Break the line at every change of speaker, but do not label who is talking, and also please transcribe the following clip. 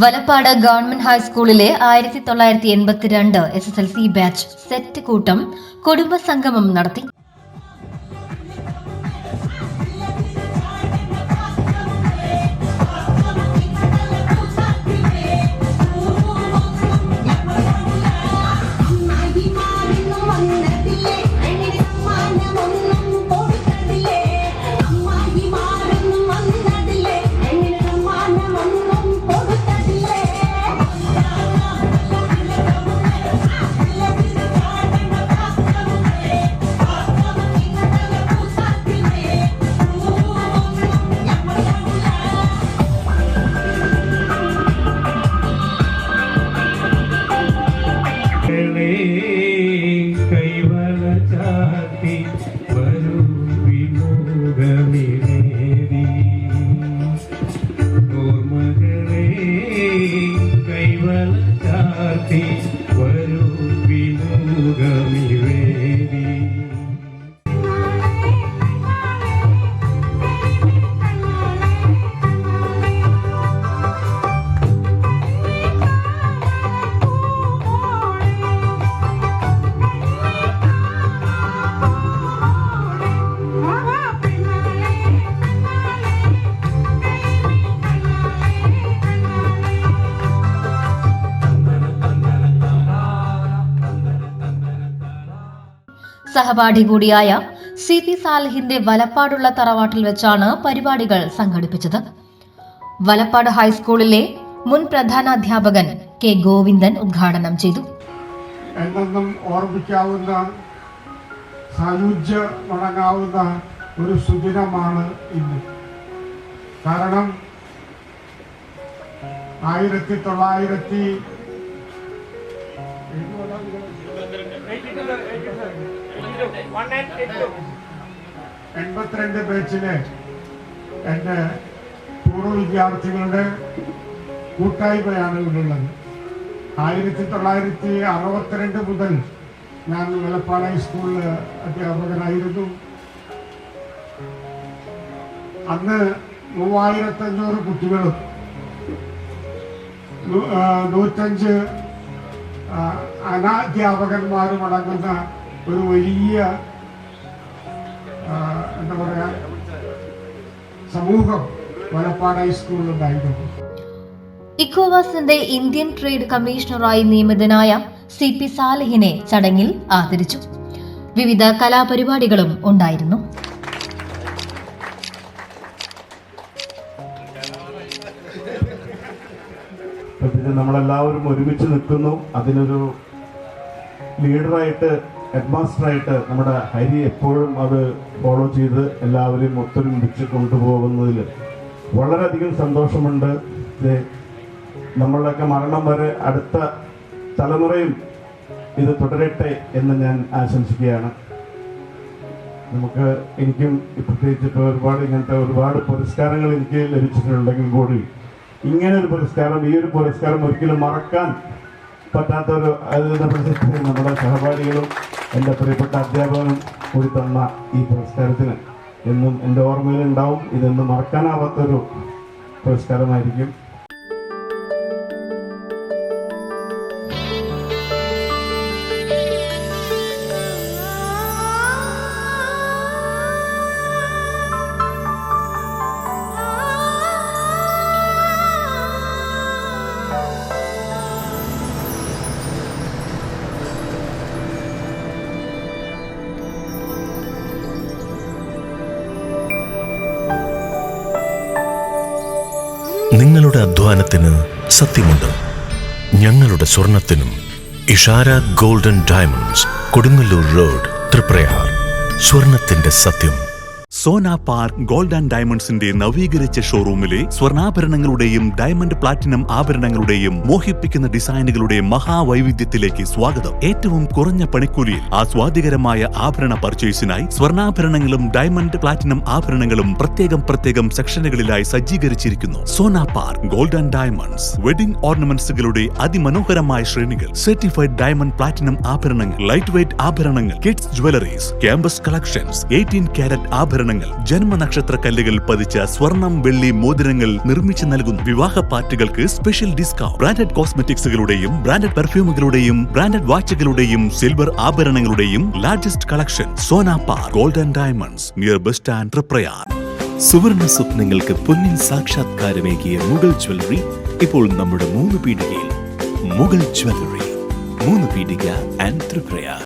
Valappad government ഹൈസ്കൂളിലെ 1982 SSLC batch set കൂട്ടം കുടുംബസംഗമം നടത്തി. സഹപാഠി കൂടിയായ CP സാലിഹിന്റെ വലപ്പാടുള്ള തറവാട്ടിൽ വെച്ചാണ് പരിപാടികൾ സംഘടിപ്പിച്ചത്. വലപ്പാട് ഹൈസ്കൂളിലെ മുൻ പ്രധാനാധ്യാപകൻ K. ഗോവിന്ദൻ ഉദ്ഘാടനം ചെയ്തു.
എന്നും ഓർമ്മിക്കാവുന്ന സായുജ്യമടങ്ങാവുന്ന ഒരു സുദിനമാണ് ഇന്ന്. കാരണം 1982 ബാച്ചിലെ എൻ്റെ പൂർവ്വ വിദ്യാർത്ഥികളുടെ കൂട്ടായ്മയാണ് ഇവിടെയുള്ളത്. 1962 മുതൽ ഞാൻ വലപ്പാട് ഹൈസ്കൂളിൽ അധ്യാപകനായിരുന്നു. അന്ന് 3500 കുട്ടികളും 105 അനാധ്യാപകന്മാരും അടങ്ങുന്ന ഒരു വലിയ സമൂഹം വലപ്പാട് ഹൈസ്കൂളിലുണ്ടായിരുന്നു.
ഇക്കോവാസിന്റെ ഇന്ത്യൻ ട്രേഡ് കമ്മീഷണറായി നിയമിതനായ CP സാലിഹിനെ ചടങ്ങിൽ ആദരിച്ചു. വിവിധ കലാപരിപാടികളും ഉണ്ടായിരുന്നു.
നമ്മളെല്ലാവരും ഒരുമിച്ച് നിൽക്കുന്നു. അതിനൊരു ലീഡറായിട്ട് ഹെഡ്മാസ്റ്ററായിട്ട് നമ്മുടെ ഹരി എപ്പോഴും അത് ഫോളോ ചെയ്ത് എല്ലാവരെയും ഒത്തൊരുമിച്ച് കൊണ്ടുപോകുന്നതിൽ വളരെയധികം സന്തോഷമുണ്ട്. നമ്മളുടെയൊക്കെ മരണം വരെ അടുത്ത തലമുറയും ഇത് തുടരട്ടെ എന്ന് ഞാൻ ആശംസിക്കുകയാണ്. എനിക്കും പ്രത്യേകിച്ച് ഒരുപാട് പുരസ്കാരങ്ങൾ എനിക്ക് ലഭിച്ചിട്ടുണ്ടെങ്കിൽ കൂടി ഇങ്ങനൊരു പുരസ്കാരം, ഈ ഒരു പുരസ്കാരം ഒരിക്കലും മറക്കാൻ പറ്റാത്തൊരു പ്രശസ്തി നമ്മുടെ സഹപാഠികളും എൻ്റെ പ്രിയപ്പെട്ട അധ്യാപകനും കൂടി തന്ന ഈ പുരസ്കാരത്തിന് എന്നും എൻ്റെ ഓർമ്മയിലുണ്ടാവും. ഇതെന്നും മറക്കാനാവാത്തൊരു പുരസ്കാരമായിരിക്കും.
നിങ്ങളുടെ അധ്വാനത്തിന് സത്യമുണ്ട്. ഞങ്ങളുടെ സ്വർണത്തിനും. ഇഷാര golden diamonds, Kodungallur road, Triprayar. സ്വർണത്തിന്റെ സത്യം.
സോന പാർക്ക് ഗോൾഡ് ആൻഡ് ഡയമണ്ട്സിന്റെ നവീകരിച്ച ഷോറൂമിലെ സ്വർണ്ണാഭരണങ്ങളുടെയും ഡയമണ്ട് പ്ലാറ്റിനം ആഭരണങ്ങളുടെയും മോഹിപ്പിക്കുന്ന ഡിസൈനുകളുടെ മഹാവൈവിധ്യത്തിലേക്ക് സ്വാഗതം. ഏറ്റവും കുറഞ്ഞ പണിക്കൂലിയിൽ ആസ്വാദികരമായ ആഭരണ പർച്ചേസിനായി സ്വർണ്ണാഭരണങ്ങളും ഡയമണ്ട് പ്ലാറ്റിനം ആഭരണങ്ങളും പ്രത്യേകം സെക്ഷനുകളിലായി സജ്ജീകരിച്ചിരിക്കുന്നു. Sona park gold and diamonds. Wedding ഓർണമെന്റ്സുകളുടെ അതിമനോഹരമായ ശ്രേണികൾ, സർട്ടിഫൈഡ് ഡയമണ്ട് പ്ലാറ്റിനം ആഭരണങ്ങൾ, ലൈറ്റ് വെയ്റ്റ് ആഭരണങ്ങൾ, kids jewelleries, campus collections, 18 carat ആഭരണങ്ങൾ, ആഭരണങ്ങൾ, ജന്മനക്ഷത്ര കല്ലുകൾ പതിച്ച സ്വർണം, വെള്ളി മോതിരങ്ങൾ നിർമ്മിച്ചു നൽകുന്നു. വിവാഹ പാർട്ടികൾക്ക് സ്പെഷ്യൽ ഡിസ്കൗണ്ട്. ബ്രാൻഡഡ് കോസ്മെറ്റിക്സുകളുടെയും ബ്രാൻഡഡ് പെർഫ്യൂമുകളുടെയും ബ്രാൻഡഡ് വാച്ചുകളുടെയും സിൽവർ ആഭരണങ്ങളുടെയും ലാർജസ്റ്റ് കളക്ഷൻ സോനാപാർ golden diamonds, near bus stand, Triprayar.
സുവർണ സ്വപ്നങ്ങൾക്ക് പൊന്നിൻ സാക്ഷാത്കാരമേകിയ മുഗൾ ജ്വല്ലറി ഇപ്പോൾ നമ്മുടെ 3 പീടികയിൽ. മുഗൾ ജ്വല്ലറി, 3 പീടിക ആൻഡ് തൃപ്രയാർ.